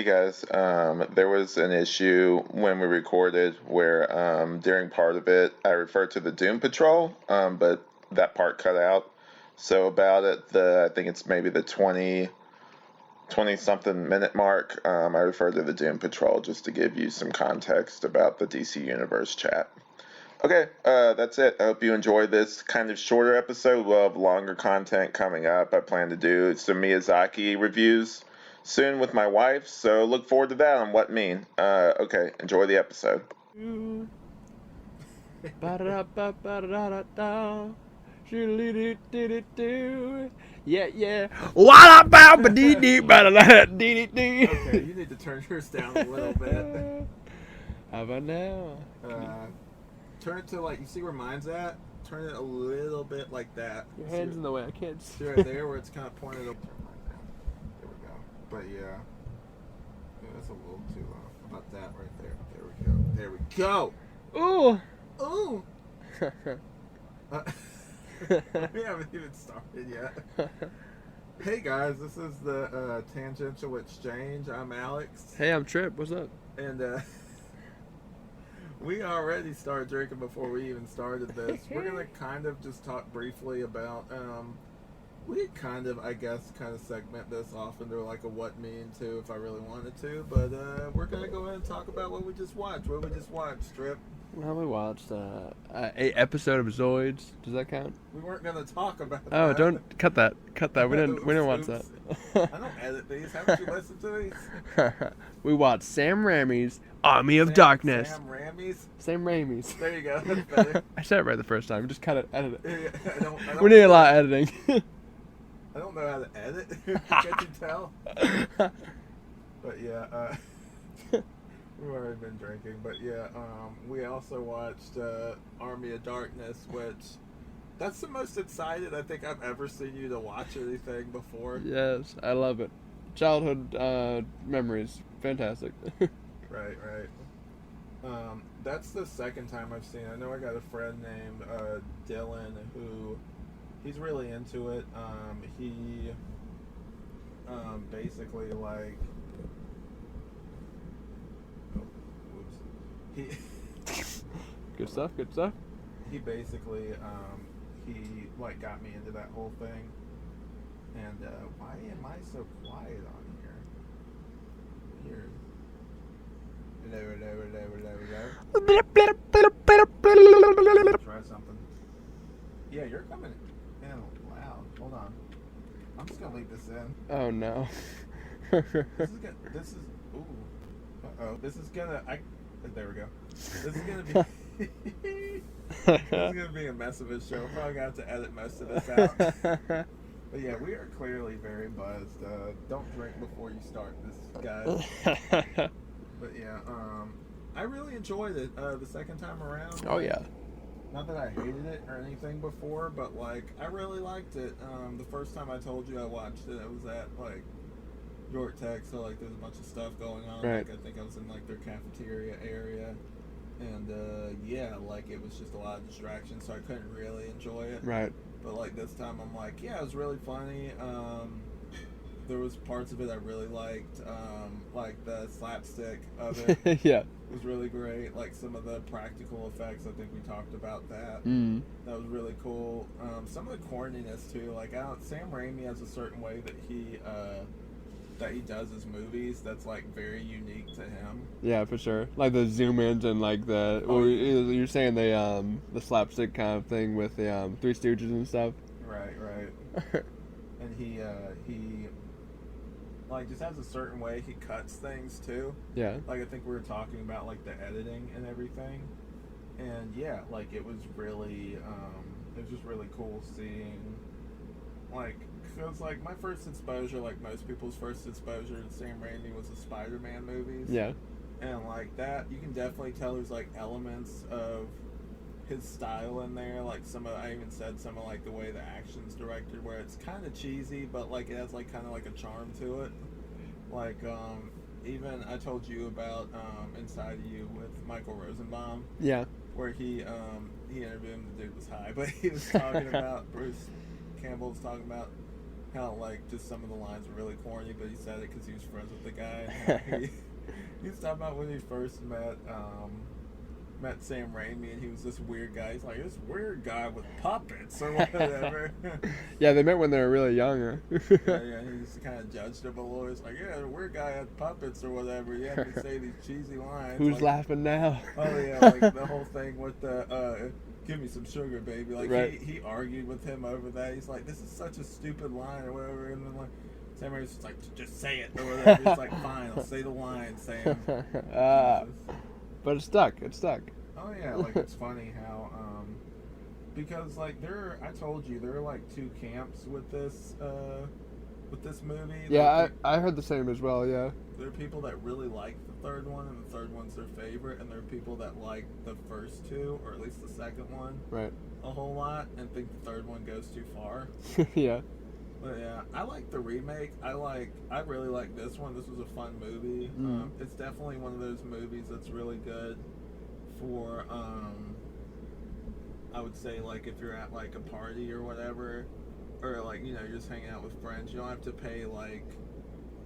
Hey guys, there was an issue when we recorded where during part of it I referred to the Doom Patrol, but that part cut out. So about it, I think it's maybe the 20 something minute mark, I referred to the Doom Patrol just to give you some context about the DC Universe chat. Okay, that's it. I hope you enjoyed this kind of shorter episode. We'll have longer content coming up. I plan to do some Miyazaki reviews soon with my wife, so look forward to that on What Mean. Okay, enjoy the episode. Yeah, yeah. What about dee dee dee dee? Okay, you need to turn yours down a little bit. How about now? Turn it to like, you see where mine's at? Turn it a little bit like that. Your hand's in the way. I can't see. See right there where it's kind of pointed up. There we go. But yeah, that's a little too low. How about that right there? There we go. Ooh. Ooh. We haven't even started yet. Hey guys, this is the Tangential Exchange. I'm Alex. Hey, I'm Tripp. What's up? And we already started drinking before we even started this. We're gonna kind of just talk briefly about we kind of, I guess, kind of segment this off into like a what mean too if I really wanted to, but we're gonna go ahead and talk about what we just watched. What we just watched, Tripp. Well, we watched 8 episode of Zoids. Does that count? We weren't gonna talk about Oh, that. don't cut that. Cut that. We didn't watch that. I don't edit these. Haven't you listened to these? We watched Sam Raimi's Army of Darkness. Sam Raimi's. Sam Raimi's. There you go. That's better. I said it right the first time. Just cut it. Edit it. I don't We need a lot of editing. I don't know how to edit. Can't you tell? But yeah, we've already been drinking. But yeah, we also watched Army of Darkness, which that's the most excited I think I've ever seen you to watch anything before. Yes, I love it. Childhood memories. Fantastic. Right. That's the second time I've seen it. I know I got a friend named Dylan who he's really into it. He basically like he Good stuff. Good stuff. he basically he like got me into that whole thing. And why am I so quiet on here? Weird. Try something. Yeah, you're coming in loud. Hold on. I'm just gonna leave this in. Oh no. Ooh. Uh-oh. This is gonna, there we go. This is gonna be, this is gonna be a mess of a show. Probably gonna have to edit most of this out. But yeah, we are clearly very buzzed. Don't drink before you start this, guys. But yeah, I really enjoyed it the second time around. Oh yeah. Not that I hated it or anything before, but like I really liked it. The first time I told you I watched it, I was at like York Tech, so like there's a bunch of stuff going on. Right. Like I think I was in like their cafeteria area, and yeah, like it was just a lot of distraction, so I couldn't really enjoy it. Right. But like this time, I'm like, yeah, it was really funny. There was parts of it I really liked, like the slapstick of it. Yeah. Was really great. Like some of the practical effects, I think we talked about that. That was really cool. Some of the corniness too. Like Sam Raimi has a certain way that he does his movies that's like very unique to him. Yeah, for sure. Like the zoom ins and like the you're saying the slapstick kind of thing with the Three Stooges and stuff. Right. And he like just has a certain way he cuts things too. Yeah. Like I think we were talking about like the editing and everything, and yeah, like it was just really cool seeing, like, because like my first exposure, like most people's first exposure to Sam Raimi was the Spider-Man movies. Yeah. And like that, you can definitely tell there's like elements of his style in there, like I even said some of like the way the action's directed, where it's kind of cheesy, but like it has like kind of like a charm to it. Like even I told you about Inside of You with Michael Rosenbaum. Yeah. Where he interviewed him. The dude was high, but he was talking about Bruce Campbell was talking about how like just some of the lines were really corny, but he said it because he was friends with the guy. And he was talking about when he first met Sam Raimi, and he was this weird guy. He's like, this weird guy with puppets or whatever. Yeah, they met when they were really young. Yeah, he just kind of judged him a little. He's like, yeah, the weird guy had puppets or whatever. He had to say these cheesy lines. Who's like, laughing now? Oh yeah, like the whole thing with the give me some sugar, baby. Like right. he argued with him over that. He's like, this is such a stupid line or whatever. And then like Sam Raimi's just like, just say it or whatever. He's like, fine, I'll say the line, Sam. But it stuck. It stuck. Oh yeah, like it's funny how because like I told you there are like two camps with this movie. Yeah, I heard the same as well. Yeah. There are people that really like the third one, and the third one's their favorite, and there are people that like the first two, or at least the second one, right, a whole lot, and think the third one goes too far. Yeah. But yeah, I like the remake. I really like this one. This was a fun movie. It's definitely one of those movies that's really good for I would say like if you're at like a party or whatever, or like you're just hanging out with friends. You don't have to pay like.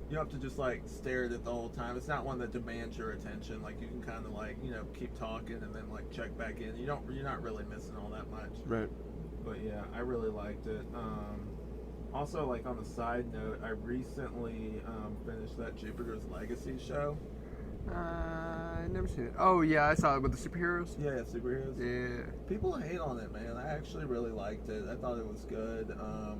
You don't have to just like stare at it the whole time. It's not one that demands your attention. Like you can kind of like keep talking and then like check back in. You're not really missing all that much. Right. But yeah, I really liked it. Also, like on a side note, I recently finished that Jupiter's Legacy show. I never seen it. Oh yeah, I saw it with the superheroes. Yeah, superheroes. Yeah. People hate on it, man. I actually really liked it. I thought it was good.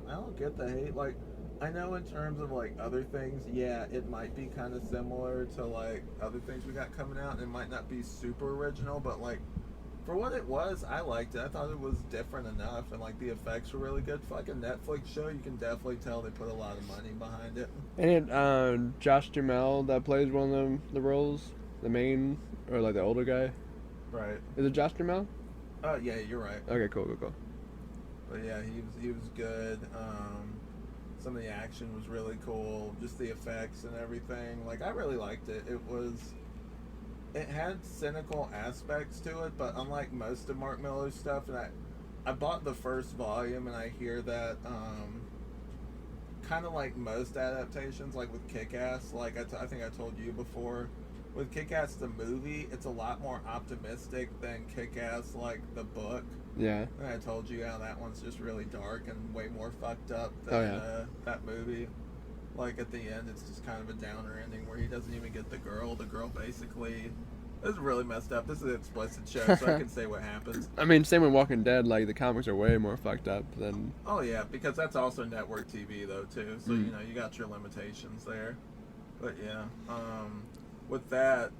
I don't get the hate. Like, I know in terms of like other things, yeah, it might be kind of similar to like other things we got coming out, and it might not be super original, but like for what it was, I liked it. I thought it was different enough, and like the effects were really good. For like a Netflix show, you can definitely tell they put a lot of money behind it. And Josh Duhamel that plays one of the roles, the main or like the older guy. Right. Is it Josh Duhamel? Yeah, you're right. Okay, cool. But yeah, he was good. Some of the action was really cool. Just the effects and everything. Like I really liked it. It had cynical aspects to it, but unlike most of Mark Miller's stuff, and I bought the first volume, and I hear that kind of like most adaptations, like with Kick-Ass, like I think I told you before, with Kick-Ass the movie, it's a lot more optimistic than Kick-Ass like the book. Yeah. And I told you how that one's just really dark and way more fucked up than that movie. Like at the end, it's just kind of a downer ending where he doesn't even get the girl. The girl basically, this is really messed up. This is an explicit show, so I can say what happens. I mean, same with Walking Dead. Like the comics are way more fucked up than. Oh yeah, because that's also network TV though too. So you got your limitations there. But yeah, with that,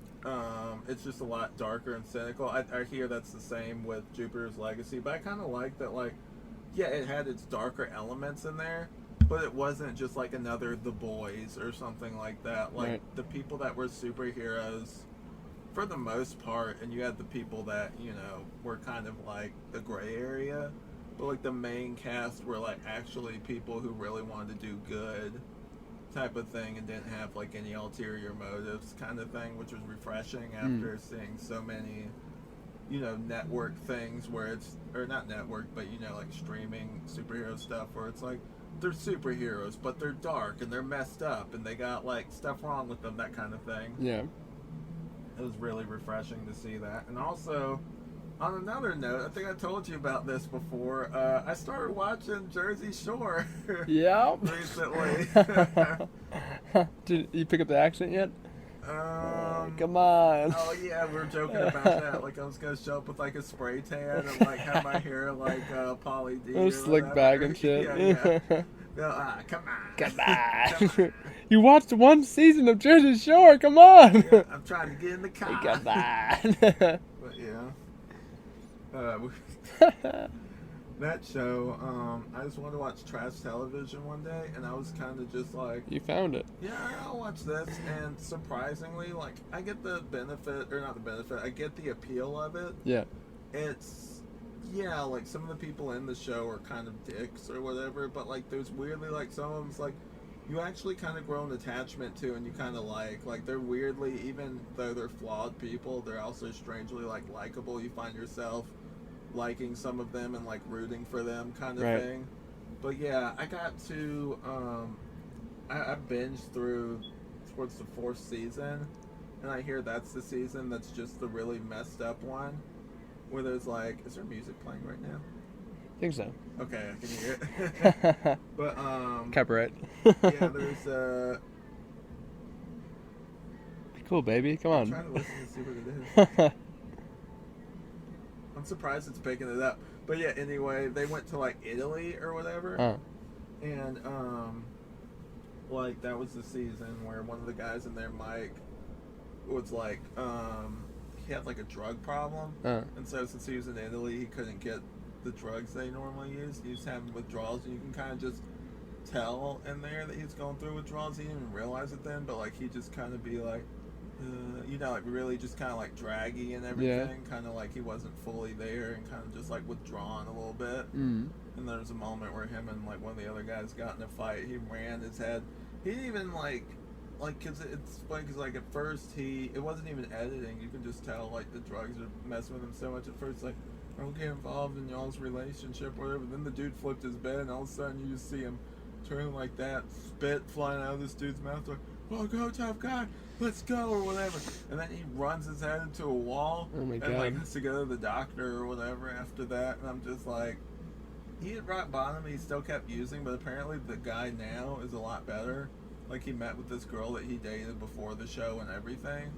it's just a lot darker and cynical. I hear that's the same with Jupiter's Legacy, but I kind of like that. Like, yeah, it had its darker elements in there. But it wasn't just like another The Boys or something like that. Like the people that were superheroes, for the most part, and you had the people that were kind of like the gray area. But like the main cast were like actually people who really wanted to do good, type of thing, and didn't have like any ulterior motives, kind of thing, which was refreshing after seeing so many, network things where it's not network, but like streaming superhero stuff where it's like. They're superheroes, but they're dark and they're messed up and they got like stuff wrong with them, that kind of thing. Yeah. It was really refreshing to see that. And also, on another note, I think I told you about this before. I started watching Jersey Shore. Yeah. Recently. Did you pick up the accent yet? Come on. Oh yeah, we were joking about that. Like I was gonna show up with like a spray tan and like have my hair like Pauly D. Oh, slick back and shit. Yeah. No, come on. You watched one season of Jersey Shore. Come on. Yeah, I'm trying to get in the car. Come on. But yeah. That show, I just wanted to watch trash television one day, and I was kind of just like... You found it. Yeah, I'll watch this, and surprisingly, like, I get the benefit, or not the benefit, I get the appeal of it. Yeah. It's, yeah, like, some of the people in the show are kind of dicks or whatever, but, like, there's weirdly, like, some of them's, like, you actually kind of grow an attachment to, and you kind of like, they're weirdly, even though they're flawed people, they're also strangely, like, likable. You find yourself liking some of them and like rooting for them kind of thing. But yeah, I got to I binged through towards the 4th season, and I hear that's the season that's just the really messed up one, where there's like, is there music playing right now? I think so. Okay, I can hear it. But Copyright. yeah, there's Cool, baby. Come I'm on. trying to listen to see what it is. I'm surprised it's picking it up. But yeah, anyway, they went to like Italy or whatever, and like that was the season where one of the guys in there, Mike, was like he had like a drug problem, and so since he was in Italy, he couldn't get the drugs they normally use. He was having withdrawals, and you can kind of just tell in there that he's going through withdrawals. He didn't even realize it then, but like he just kind of be like, you know, like really just kind of like draggy and everything, kind of like he wasn't fully there and kind of just like withdrawn a little bit. And there was a moment where him and like one of the other guys got in a fight. He ran his head. He didn't even like cause it's funny because like at first it wasn't even editing. You can just tell like the drugs are messing with him so much. At first, like, don't get involved in y'all's relationship or whatever. Then the dude flipped his bed, and all of a sudden you just see him turn like that, spit flying out of this dude's mouth, like, "Oh, go tough guy, let's go," or whatever. And then he runs his head into a wall, and like has to go to the doctor or whatever after that. And I'm just like, he hit rock bottom. He still kept using, but apparently the guy now is a lot better. Like he met with this girl that he dated before the show and everything,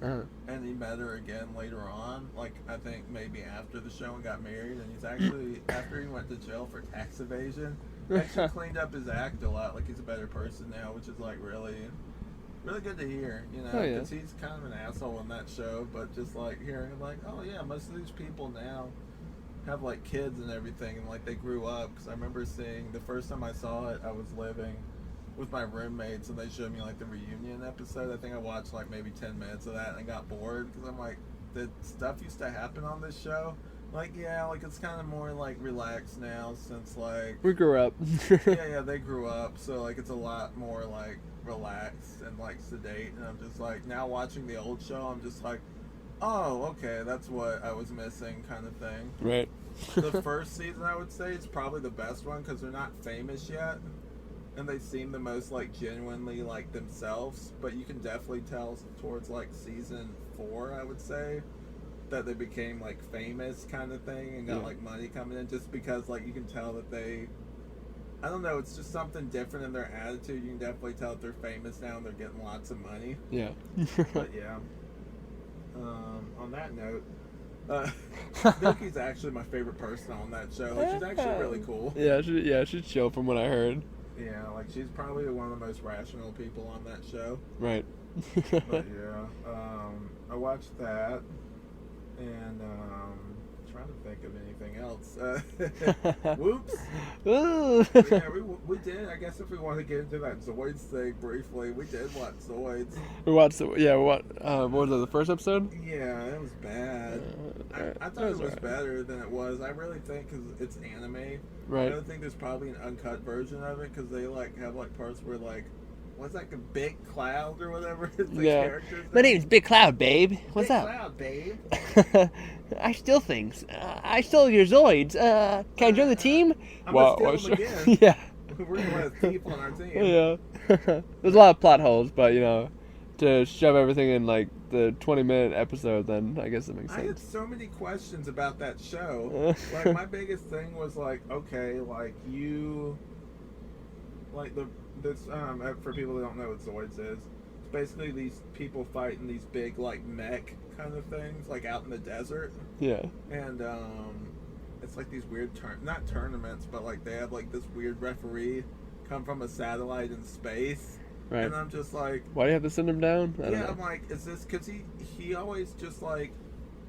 and he met her again later on. Like I think maybe after the show and got married. And he's actually after he went to jail for tax evasion, actually cleaned up his act a lot. Like he's a better person now, which is like really good to hear. You know, because he's kind of an asshole in that show. But just like hearing like, oh yeah, most of these people now have like kids and everything, and like they grew up. Because I remember seeing the first time I saw it, I was living with my roommates, and they showed me like the reunion episode. I think I watched like maybe 10 minutes of that and I got bored because I'm like, the stuff used to happen on this show. Like, yeah, like it's kind of more like relaxed now since like we grew up. yeah, they grew up, so like it's a lot more like relaxed and like sedate. And I'm just like, now watching the old show, I'm just like, oh, okay, that's what I was missing, kind of thing. Right. The first season, I would say, is probably the best one because they're not famous yet. And they seem the most like genuinely like themselves, but you can definitely tell towards like season 4, I would say, that they became like famous kind of thing and got like money coming in, just because like you can tell that I don't know, it's just something different in their attitude. You can definitely tell that they're famous now and they're getting lots of money. Yeah. But yeah. On that note, Milky's actually my favorite person on that show. Like, she's actually really cool. Yeah, she's chill from what I heard. Yeah, like she's probably one of the most rational people on that show. Right. But yeah, I watched that, and trying to think of anything else. Whoops. Yeah, we did. I guess if we want to get into that Zoids thing briefly, we did watch Zoids. We watched what was it, the first episode? Yeah, it was bad. I thought it was better than it was. I really think because it's anime. Right. I don't think there's probably an uncut version of it because they like have like parts where like, what's like a big cloud or whatever? Character's My name's Big Cloud, babe. What's Big up? Cloud, babe. I steal things. I stole your Zoids. Can I join the team? I'm gonna steal them again. Yeah. We're gonna have a thief on our team. Yeah. There's a lot of plot holes, but you know, to shove everything in like the 20-minute episode, then I guess it makes sense. I had so many questions about that show. Like my biggest thing was like, okay, like you, like this for people who don't know what Zoids is, it's basically these people fighting these big like mech kind of things like out in the desert. Yeah. And it's like these weird not tournaments, but like they have like this weird referee come from a satellite in space. Right. And I'm just like, why do you have to send him down? I don't know. I'm like, is this because he always just like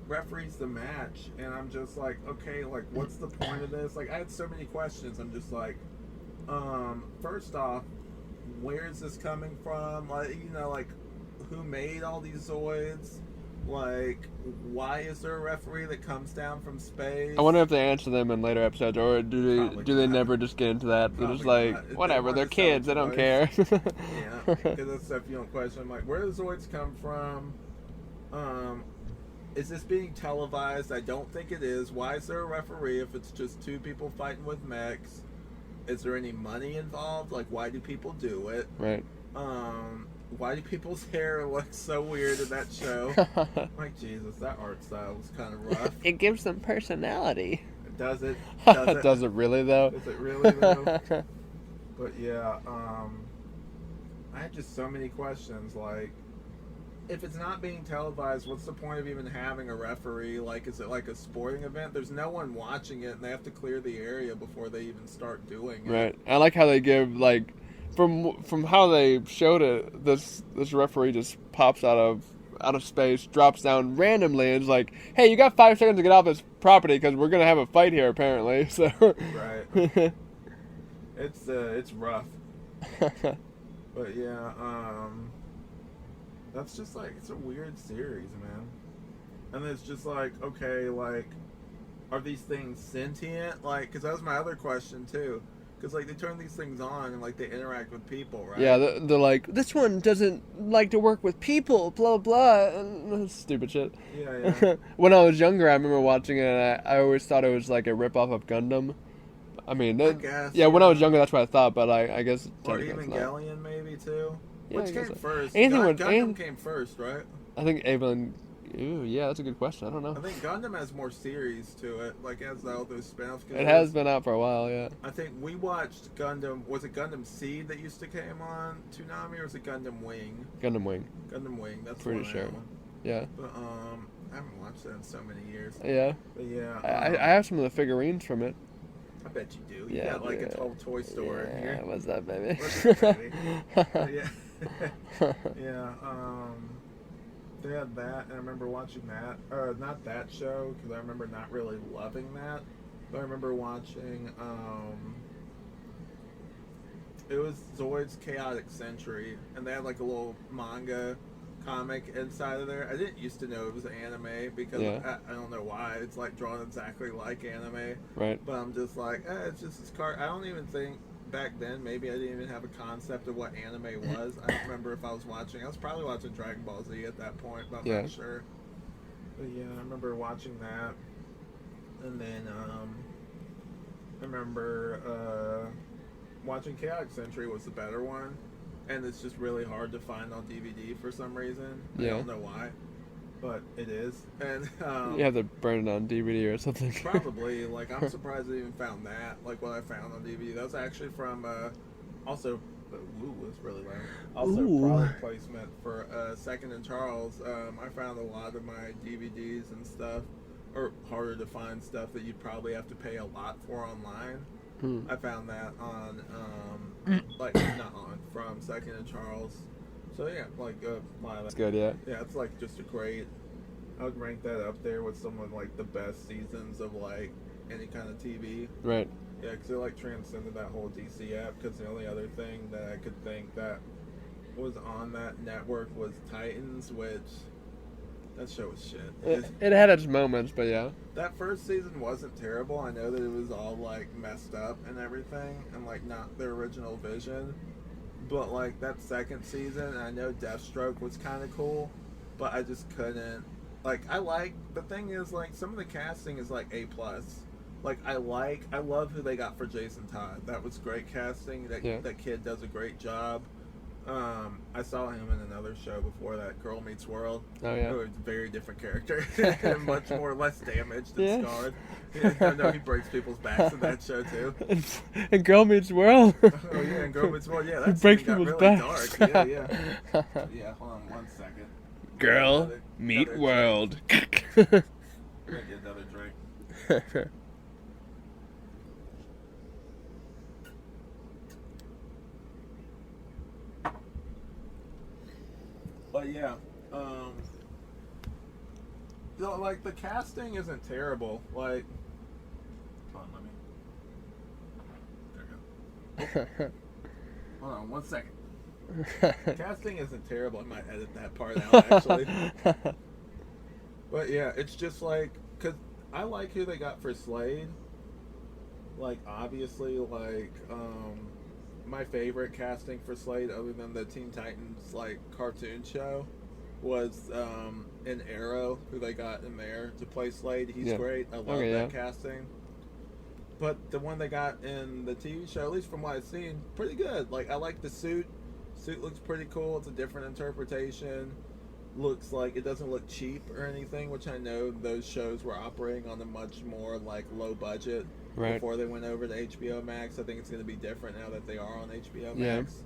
referees the match, and I'm just like, okay, like what's the point of this? Like I had so many questions. I'm just like, first off, where is this coming from? Like, you know, like who made all these Zoids? Like, why is there a referee that comes down from space? I wonder if they answer them in later episodes, or do they never just get into that? They're just like, whatever, they're kids, they don't care. Yeah, because that's stuff you don't question. I'm like, where do the Zoids come from? Is this being televised? I don't think it is. Why is there a referee if it's just two people fighting with mechs? is there any money involved? Like, why do people do it? Right. Why do people's hair look so weird in that show? Like, Jesus, that art style was kind of rough. It gives them personality. Does it? Does it? Does it really though? Does it really though? But yeah, I had just so many questions. Like, if it's not being televised, what's the point of even having a referee? Like, is it like a sporting event? There's no one watching it, and they have to clear the area before they even start doing it. Right. I like how they give, like, from how they showed it, this referee just pops out of space, drops down randomly, and is like, "Hey, you got 5 seconds to get off this property because we're gonna have a fight here, apparently." So. Right. It's rough. But yeah, that's just like, it's a weird series, man. And it's just like, okay, like, are these things sentient? Like, because that was my other question too. Because like they turn these things on and like they interact with people, right? Yeah, they're like, this one doesn't like to work with people, blah blah, and stupid shit. Yeah. When I was younger, I remember watching it, and I always thought it was like a ripoff of Gundam. I mean, I guess, yeah, when I was younger, that's what I thought, but I guess Or technically it's not. Evangelion maybe too. Yeah, Which I guess came so. first? Anything Gundam came first, right? I think Evelyn. Ooh, yeah, that's a good question. I don't know. I think Gundam has more series to it, like as all those spin-offs. It has been out for a while, yeah. I think we watched Gundam. Was it Gundam Seed that used to came on Toonami, or was it Gundam Wing? Gundam Wing. Gundam Wing. That's Pretty the one sure. Yeah. But I haven't watched that in so many years. Yeah. But yeah, I have some of the figurines from it. I bet you do. You Yeah, got like dude. a whole toy store in here. What's that, baby? What's that, baby? Yeah. Yeah. They had that, and I remember watching that. Not that show, because I remember not really loving that. But I remember watching. It was Zoid's Chaotic Century, and they had like a little manga comic inside of there. I didn't used to know it was anime because I don't know why. It's like drawn exactly like anime. Right. But I'm just like, it's just this card. I don't even think back then, maybe I didn't even have a concept of what anime was. I don't remember if I was watching. I was probably watching Dragon Ball Z at that point, but I'm not sure. But yeah, I remember watching that. And then I remember watching Chaotic Century was the better one. And it's just really hard to find on DVD for some reason. I don't know why, but it is. And you have to burn it on DVD or something. Probably. Like, I'm surprised I even found that. Like, what I found on DVD. That was actually from also. Ooh, was really loud. Also, product placement for Second and Charles. I found a lot of my DVDs and stuff, or harder to find stuff that you'd probably have to pay a lot for online. I found that on, like, not on, from Second and Charles. So yeah, like, That's good, yeah. Yeah, it's like just a great. I would rank that up there with some of like the best seasons of like any kind of TV. Right. Yeah, because it like transcended that whole DC app. Because the only other thing that I could think that was on that network was Titans, which that show was shit. It had its moments, but yeah. That first season wasn't terrible. I know that it was all like messed up and everything, and like not their original vision. But like that second season, I know Deathstroke was kind of cool, but I just couldn't. Like, the thing is, like, some of the casting is like A+. Like, I love who they got for Jason Todd. That was great casting. That kid does a great job. I saw him in another show before that, Girl Meets World. Oh yeah. It was a very different character, much more less damaged and scarred. Yeah, I know he breaks people's backs in that show too. And Girl Meets World. Oh yeah, and Girl Meets World. Yeah, that breaks got people's really backs. dark. Yeah. Hold on 1 second. Girl Meet World. I'm gonna get another drink. But yeah, like the casting isn't terrible. Like, hold on, there we go. Hold on 1 second. Casting isn't terrible. I might edit that part out actually. But yeah, it's just like, cause I like who they got for Slade. Like, obviously, like, my favorite casting for Slade, other than the Teen Titans like cartoon show, was an Arrow, who they got in there to play Slade. He's great. I love that casting. but the one they got in the TV show, at least from what I've seen, pretty good. Like, I like the suit. Suit looks pretty cool. It's a different interpretation. Looks like it doesn't look cheap or anything, which I know those shows were operating on a much more like low budget before they went over to HBO Max. I think it's going to be different now that they are on HBO Max.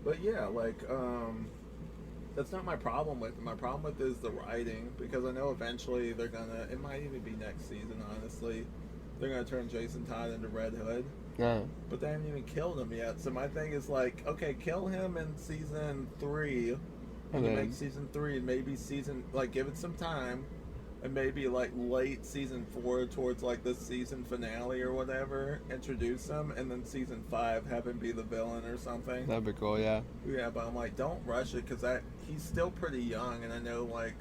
But yeah, like that's not my problem with it. My problem with it is the writing, because I know eventually they're gonna. It might even be next season, honestly. They're gonna turn Jason Todd into Red Hood. But they haven't even killed him yet. So my thing is like, okay, kill him in season 3. And then make season 3 and maybe give it some time, and maybe like late season 4 towards like the season finale or whatever, introduce him, and then season 5 have him be the villain or something. That'd be cool, yeah. Yeah, but I'm like, don't rush it, because he's still pretty young, and I know like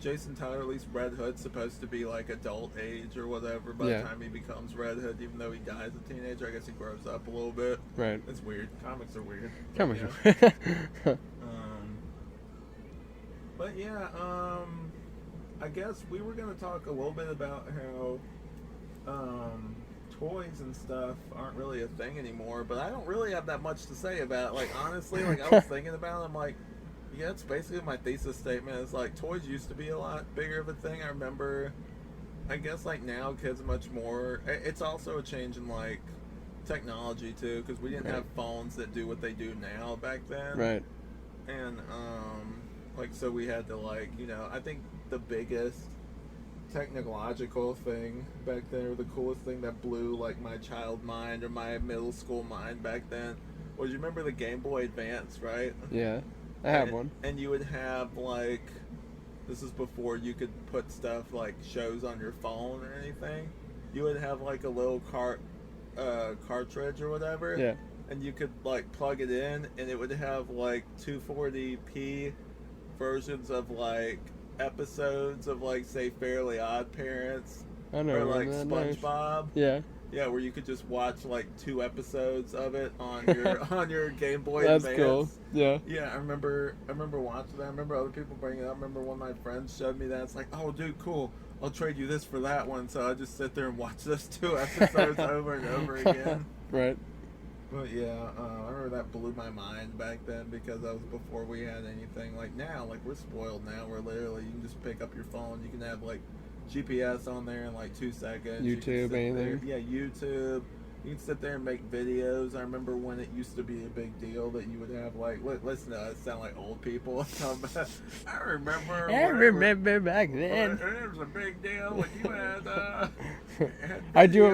Jason Todd, or at least Red Hood's supposed to be like adult age or whatever by the time he becomes Red Hood, even though he dies a teenager. I guess he grows up a little bit. Right. It's weird. Comics are weird. Comics are weird. But yeah, I guess we were going to talk a little bit about how toys and stuff aren't really a thing anymore, but I don't really have that much to say about it. Like, honestly, like, I was thinking about it, I'm like, yeah, it's basically my thesis statement. It's like, toys used to be a lot bigger of a thing. I remember, I guess, like, now kids are much more, it's also a change in, like, technology, too, because we didn't have phones that do what they do now back then. Right. And, like, so we had to, like, you know, I think the biggest technological thing back then, or the coolest thing that blew, like, my child mind or my middle school mind back then was, you remember the Game Boy Advance, right? Yeah, I have one. And you would have, like, this is before you could put stuff, like, shows on your phone or anything. You would have, like, a little cartridge or whatever. Yeah. And you could, like, plug it in, and it would have, like, 240p versions of like episodes of like, say, Fairly Odd Parents, or like SpongeBob. Yeah. Yeah, where you could just watch like 2 episodes of it on your Game Boy That's Advance. cool. Yeah. Yeah, I remember watching that. I remember other people bringing it up. I remember one of my friends showed me that. It's like, oh, dude, cool. I'll trade you this for that one. So I just sit there and watch those 2 episodes over and over again. Right. But yeah, I remember that blew my mind back then, because that was before we had anything. Like now, like, we're spoiled now. We're literally, you can just pick up your phone. You can have like GPS on there in like 2 seconds. YouTube, anything. Yeah, YouTube. You can sit there and make videos. I remember when it used to be a big deal that you would have like, listen to us sound like old people. I remember back then. It was a big deal when you had I do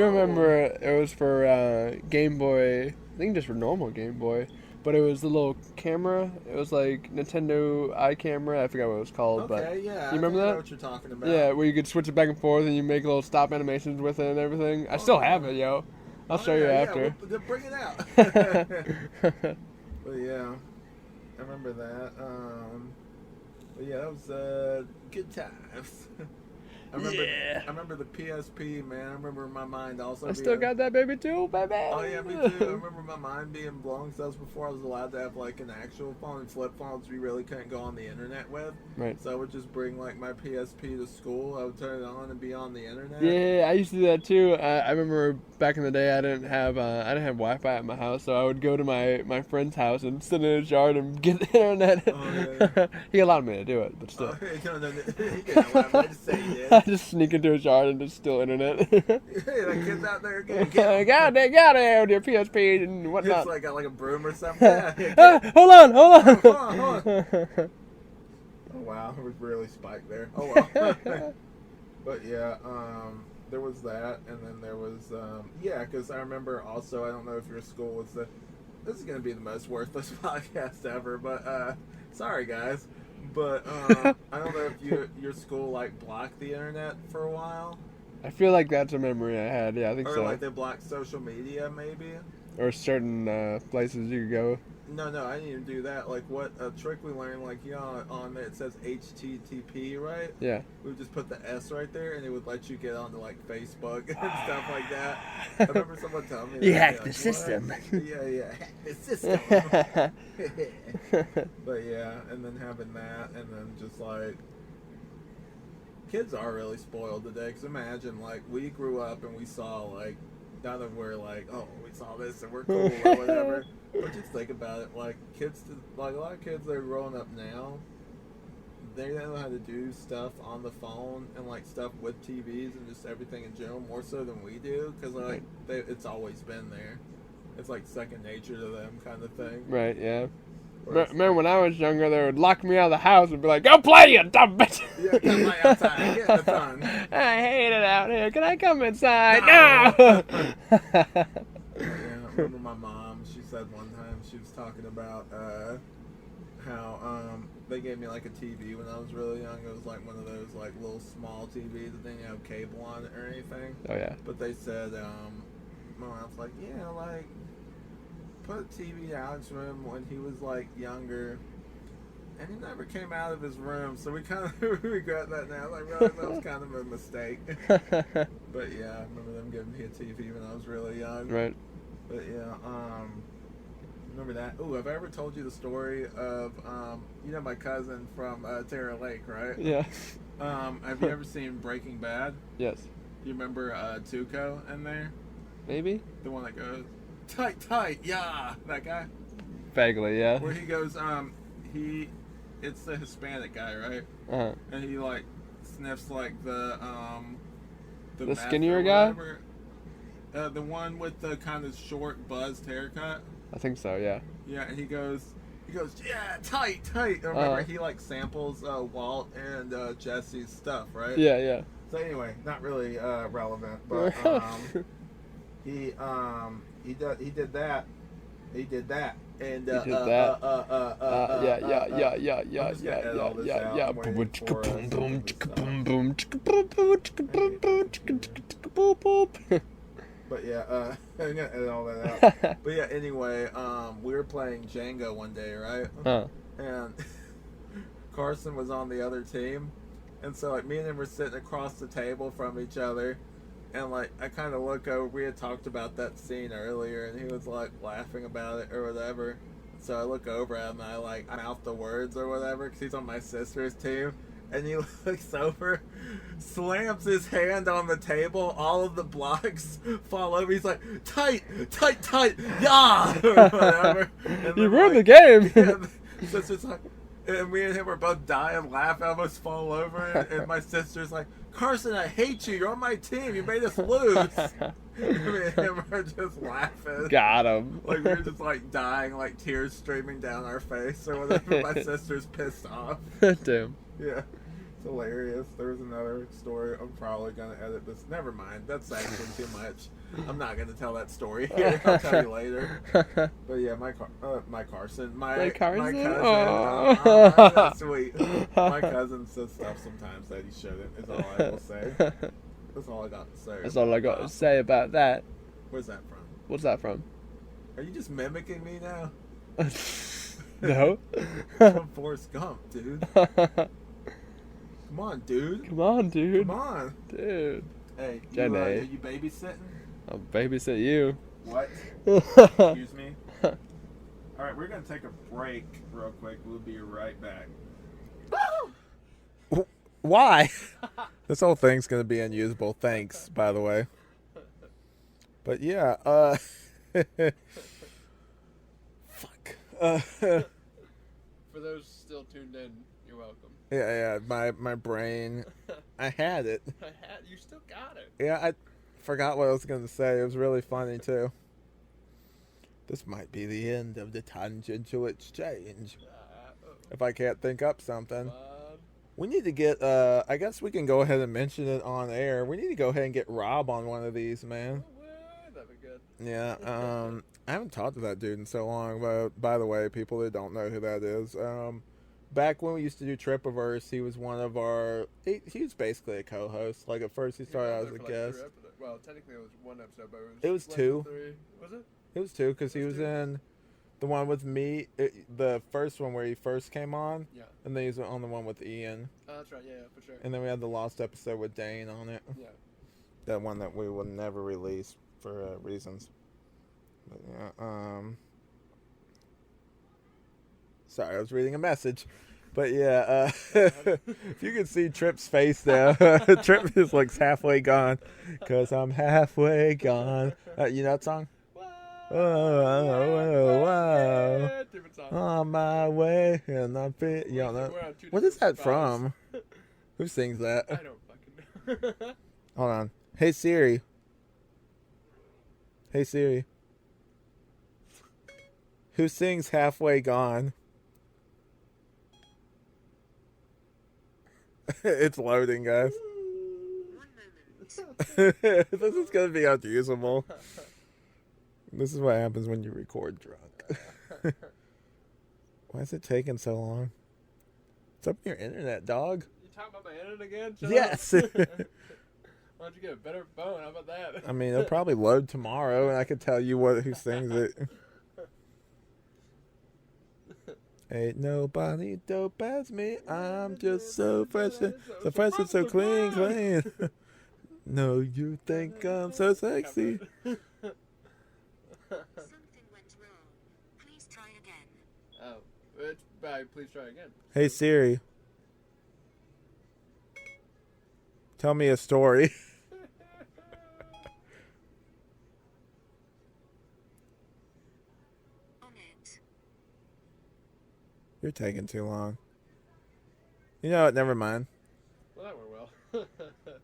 remember it was for Game Boy. I think just for normal Game Boy, but it was the little camera. It was like Nintendo iCamera. I forgot what it was called. Okay, yeah. You remember I that? know what you're talking about. Yeah, where you could switch it back and forth and you make little stop animations with it and everything. I still have it, yo. I'll show you after. Yeah, well, bring it out. But yeah, I remember that. But yeah, that was good times. I remember the PSP, man. I remember my mind also. I still got that baby too, baby. Oh yeah, me too. I remember my mind being blown, because that was before I was allowed to have like an actual phone, and flip phones we really couldn't go on the internet with. Right. So I would just bring like my PSP to school. I would turn it on and be on the internet. Yeah, I used to do that too. I remember back in the day I didn't have Wi-Fi at my house, so I would go to my friend's house and sit in his yard and get the internet. Oh, yeah. He allowed me to do it, but still. No, he didn't allow me to say he did. I just sneak into his yard and just steal internet. Hey, that kid's out there again. Got it with your PSP and whatnot. It's like got like a broom or something. Hold on. Hold on. Oh wow, it was really spiked there. Oh well. But yeah, there was that, and then there was because I remember also, I don't know if your school was this is gonna be the most worthless podcast ever, but sorry guys. But I don't know if your school like blocked the internet for a while. I feel like that's a memory I had. Yeah, I think so. Or like they blocked social media, maybe. Or certain places you could go. No, I didn't even do that. Like what a trick we learned, like on there it says HTTP, right? Yeah. We would just put the S right there, and it would let you get onto like Facebook and stuff like that. I remember someone telling me that. You hacked the like, system. Yeah, hack the system. But yeah, and then having that, and then just like kids are really spoiled today. Because imagine, like, we grew up and we saw, like, none of we're like, oh, we saw this and we're cool or whatever. But just think about it, like, like, a lot of kids that are growing up now, they know how to do stuff on the phone and, like, stuff with TVs and just everything in general more so than we do. Because, like, it's always been there. It's, like, second nature to them kind of thing. Right, yeah. Remember when I was younger, they would lock me out of the house and be like, "Go play, you dumb bitch!" Yeah, come play outside. Get in the sun. I hate it out here. Can I come inside? No. No! Yeah, I remember my mom, she said one time, she was talking about how they gave me like a TV when I was really young. It was like one of those like little small TVs that didn't have cable on it or anything. Oh, yeah. But they said, my mom's like, yeah, like, put a TV out in his room when he was like younger, and he never came out of his room, so we kind of regret that now. I realize that was kind of a mistake. But yeah, I remember them giving me a TV when I was really young. Right. But yeah, remember that? Ooh, have I ever told you the story of you know my cousin from Terra Lake, right? Yeah. Have you ever seen Breaking Bad? Yes. You remember Tuco in there? Maybe? The one that goes tight, yeah, that guy. Vaguely, yeah. Where he goes, it's the Hispanic guy, right? Uh-huh. And he like sniffs like the meth skinnier or guy? whatever. The one with the kind of short buzzed haircut. I think so, yeah. Yeah, and he goes, yeah, tight. And remember, he like samples Walt and Jesse's stuff, right? Yeah, yeah. So anyway, not really relevant, but he did that. He did that. And Yeah. But yeah, I'm gonna edit all that out. But yeah, anyway, we were playing Jenga one day, right? And Carson was on the other team, and so like me and him were sitting across the table from each other, and like I kind of look over. We had talked about that scene earlier, and he was like laughing about it or whatever. So I look over at him and I like mouth the words or whatever because he's on my sister's team. And he looks over, slams his hand on the table, all of the blocks fall over. He's like, tight, yeah, or whatever. And You then, ruined the like, game. Yeah, so it's just like, and me and him were both dying, laugh, almost fall over. And my sister's like, Carson, I hate you. You're on my team. You made us lose. Me and him are just laughing. Got him. Like we were just like dying, like tears streaming down our face or whatever. My sister's pissed off. Damn. Yeah, it's hilarious. There's another story. I'm probably gonna edit this. Never mind. That's actually too much. I'm not gonna tell that story here. I'll tell you later. But yeah, my Carson, my cousin. Aww. That's sweet. My cousin says stuff sometimes that he shouldn't. Is all I will say. That's all I got to say. That's all I got to say about that. Where's that from? What's that from? Are you just mimicking me now? No. From Forrest Gump, dude. Come on, dude. Come on, dude. Come on. Dude. Hey, Jenny. are you babysitting? I'll babysit you. What? Excuse me? Alright, we're going to take a break real quick. We'll be right back. Why? This whole thing's going to be unusable. Thanks, by the way. But yeah, fuck. For those still tuned in, you're welcome. Yeah, my brain, I had it. You still got it. Yeah, I forgot what I was going to say. It was really funny, too. This might be the end of the Tangential Exchange. If I can't think up something. We need to get, I guess we can go ahead and mention it on air. We need to go ahead and get Rob on one of these, man. That'd be good. Yeah, I haven't talked to that dude in so long, but by the way, people that don't know who that is, back when we used to do Trippiverse, he was one of our, he was basically a co-host. Like, at first he started out as a guest. Well, technically it was one episode, but it was two. 3. Was it? It was two, because he was in the one with me, the first one where he first came on. Yeah. And then he was on the one with Ian. Oh, that's right, yeah, for sure. And then we had the lost episode with Dane on it. Yeah. That one that we will never release for reasons. But yeah, sorry, I was reading a message. But yeah, if you can see Tripp's face now, Tripp just looks halfway gone. Cause I'm halfway gone. You know that song? Whoa. On my way, and I'm fit. You don't know. What is that from? Who sings that? I don't fucking know. Hold on. Hey Siri. Hey Siri. Who sings Halfway Gone? It's loading, guys. 1 moment. This is gonna be unusable. This is what happens when you record drunk. Why is it taking so long? It's up your internet, dog. You talking about my internet again? Shut Yes. up. Why don't you get a better phone? How about that? I mean, it'll probably load tomorrow, and I can tell you who sings it. Ain't nobody dope as me. I'm just so fresh and so clean. No, you think I'm so sexy. Something went wrong. Please try again. Oh, it's bad. Please try again. Hey Siri, tell me a story. On it. You're taking too long. You know what? Never mind. Well, that went well.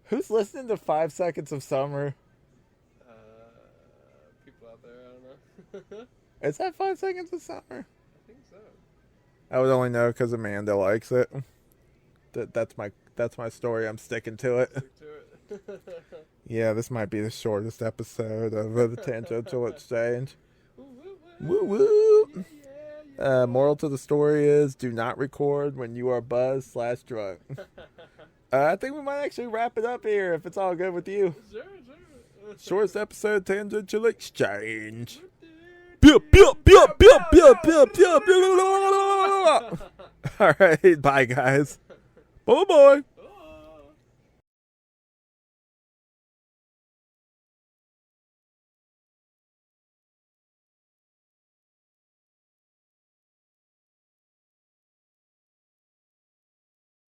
Who's listening to 5 Seconds of Summer? People out there, I don't know. Is that 5 Seconds of Summer? I think so. I would only know because Amanda likes it. That's my story. I'm sticking to it. Stick to it. Yeah, this might be the shortest episode of the Tangential Exchange. Woo woo! Moral to the story is: do not record when you are buzzed/drunk. I think we might actually wrap it up here if it's all good with you. Sure. Shortest episode, Tangential Exchange. All right, bye guys. Bye bye.